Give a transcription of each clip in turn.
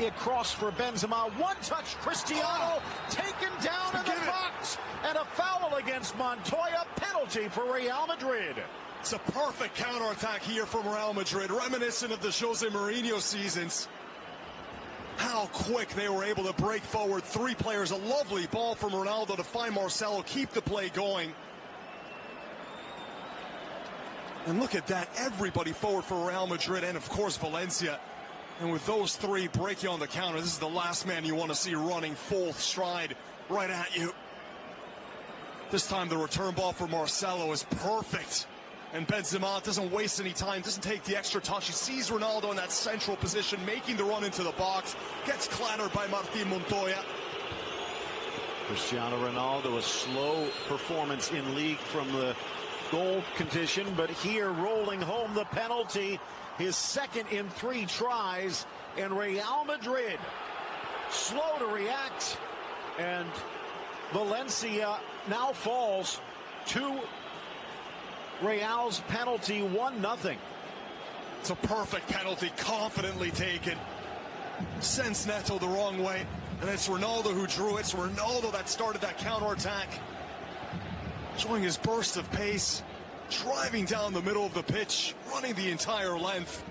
across for Benzema. One touch, Cristiano taken down in the box, and a foul against Montoya. Penalty for Real Madrid. It's a perfect counterattack here from Real Madrid, reminiscent of the Jose Mourinho seasons. How quick they were able to break forward. Three players, a lovely ball from Ronaldo to find Marcelo, keep the play going. And look at that, everybody forward for Real Madrid and of course Valencia. And with those three breaking on the counter, this is the last man you want to see running full stride right at you. This time the return ball for Marcelo is perfect. And Benzema doesn't waste any time, doesn't take the extra touch. He sees Ronaldo in that central position, making the run into the box. Gets clattered by Martín Montoya. Cristiano Ronaldo, a slow performance in league from the goal condition, but here rolling home the penalty, his second in 3 tries, and Real Madrid slow to react, and Valencia now falls to Real's penalty, 1-0. It's a perfect penalty, confidently taken. Sends Neto the wrong way, and it's Ronaldo who drew it. It's Ronaldo that started that counterattack, showing his burst of pace, driving down the middle of the pitch, running the entire length.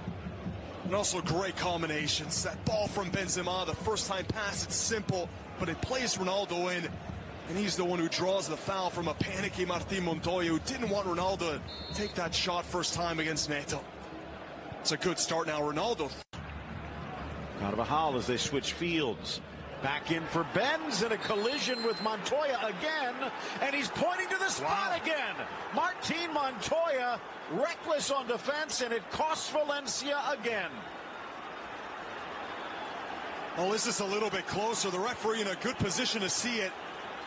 And also great combinations. That ball from Benzema, the first time pass, it's simple, but it plays Ronaldo in. And he's the one who draws the foul from a panicky Martín Montoya, who didn't want Ronaldo to take that shot first time against Neto. It's a good start now. Ronaldo. Carvajal as they switch fields. Back in for Benz, and a collision with Montoya again. And he's pointing to the spot again. Martín Montoya reckless on defense, and it costs Valencia again. Oh, this is a little bit closer. The referee in a good position to see it.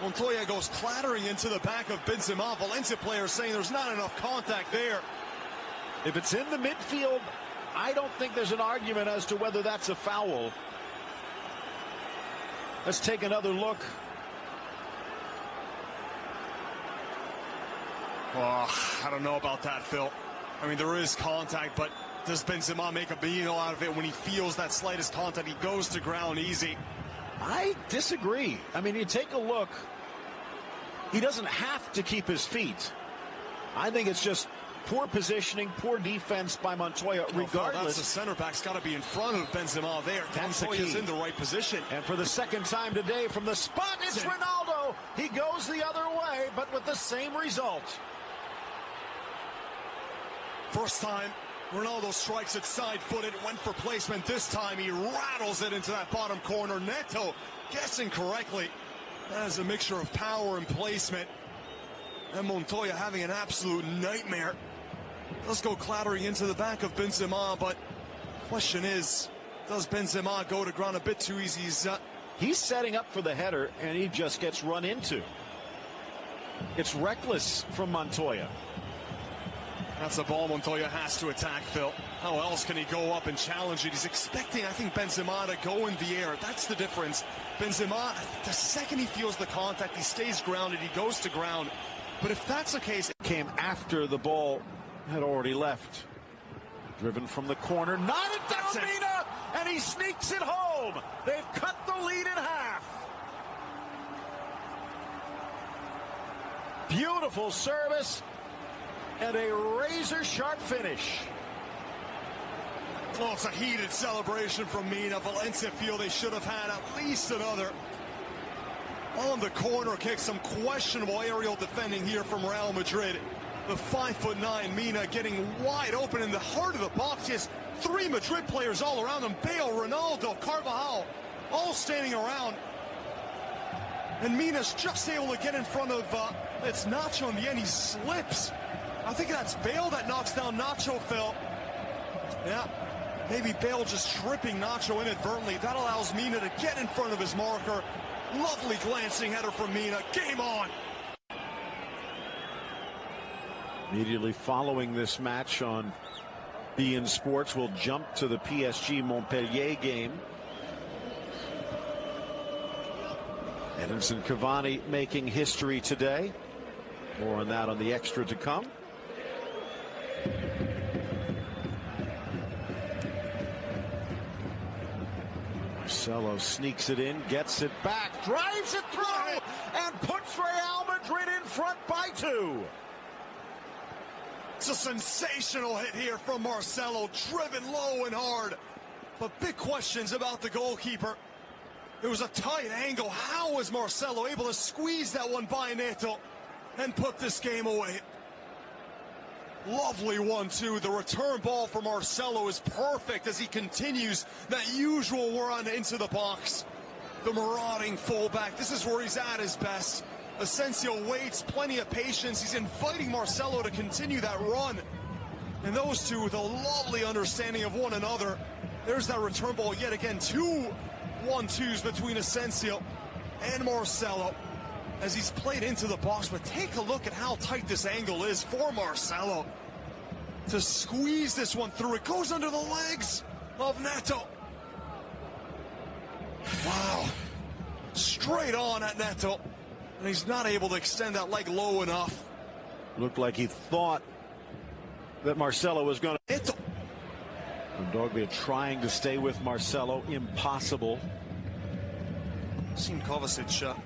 Montoya goes clattering into the back of Benzema. Valencia players saying there's not enough contact there. If it's in the midfield, I don't think there's an argument as to whether that's a foul. Let's take another look. Oh, I don't know about that, Phil. I mean, there is contact, but does Benzema make a meal out of it when he feels that slightest contact? He goes to ground easy. I disagree. I mean, you take a look. He doesn't have to keep his feet. I think it's just poor positioning, poor defense by Montoya, regardless. That's the center back's got to be in front of Benzema there. That's Montoya's in the right position. And for the second time today from the spot, it's Ronaldo. He goes the other way, but with the same result. First time, Ronaldo strikes it side-footed, went for placement. This time he rattles it into that bottom corner. Neto guessing correctly. That is a mixture of power and placement. And Montoya having an absolute nightmare. Does go clattering into the back of Benzema, but question is, does Benzema go to ground a bit too easy? He's setting up for the header, and he just gets run into. It's reckless from Montoya. That's a ball Montoya has to attack, Phil. How else can he go up and challenge it? He's expecting, I think, Benzema to go in the air. That's the difference. Benzema, the second he feels the contact, he stays grounded, he goes to ground. But if that's the case... It came after the ball had already left. Driven from the corner, knotted down Mina, and he sneaks it home. They've cut the lead in half. Beautiful service. And a razor-sharp finish. Oh, it's a heated celebration from Mina. Valencia feel they should have had at least another. On the corner kick, some questionable aerial defending here from Real Madrid. The 5'9" Mina getting wide open in the heart of the box. He has 3 Madrid players all around him. Bale, Ronaldo, Carvajal, all standing around. And Mina's just able to get in front of, it's Nacho in the end. He slips. I think that's Bale that knocks down Nacho, Phil. Yeah, maybe Bale just tripping Nacho inadvertently. That allows Mina to get in front of his marker. Lovely glancing header from Mina. Game on. Immediately following this match on beIN Sports, we'll jump to the PSG Montpellier game. Edinson Cavani making history today. More on that on the extra to come. Marcelo sneaks it in, gets it back, drives it through, and puts Real Madrid in front by 2. It's a sensational hit here from Marcelo, driven low and hard. But big questions about the goalkeeper. It was a tight angle. How was Marcelo able to squeeze that one by Neto and put this game away? Lovely one, too. The return ball for Marcelo is perfect as he continues that usual run into the box. The marauding fullback, this is where he's at his best. Asensio waits, plenty of patience. He's inviting Marcelo to continue that run. And those two with a lovely understanding of one another. There's that return ball yet again. 2 1-2s between Asensio and Marcelo as he's played into the box. But take a look at how tight this angle is for Marcelo to squeeze this one through. It goes under the legs of Neto. Wow. Straight on at Neto. And he's not able to extend that leg low enough. Looked like he thought that Marcelo was going to. Neto. Dogbia trying to stay with Marcelo. Impossible. Seen Kovacic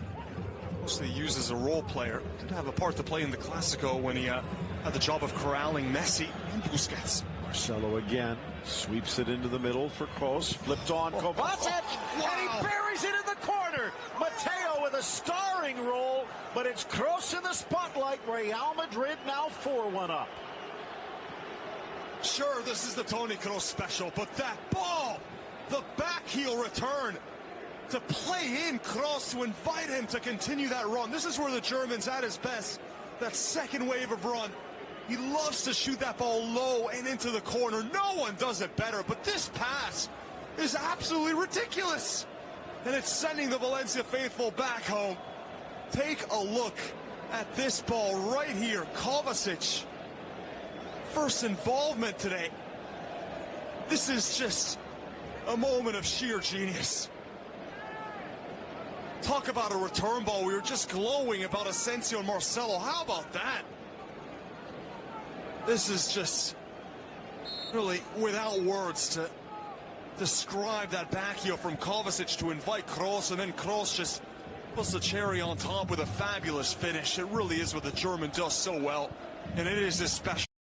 mostly used as a role player. Didn't have a part to play in the Clasico when he had the job of corralling Messi and Busquets. Marcelo again sweeps it into the middle for Kroos. Flipped on Kovacic, and he buries it in the corner. Mateo with a starring role, but it's Kroos in the spotlight. Real Madrid now 4-1 up. Sure, this is the Toni Kroos special, but that ball, the back heel return to play in Kroos, to invite him to continue that run. This is where the German's at his best. That second wave of run. He loves to shoot that ball low and into the corner. No one does it better, but this pass is absolutely ridiculous. And it's sending the Valencia faithful back home. Take a look at this ball right here. Kovacic. First involvement today. This is just a moment of sheer genius. Talk about a return ball. We were just glowing about Asensio and Marcelo. How about that? This is just really without words to describe that back heel from Kovacic to invite Kroos, and then Kroos just puts the cherry on top with a fabulous finish. It really is what the German does so well, and it is this special.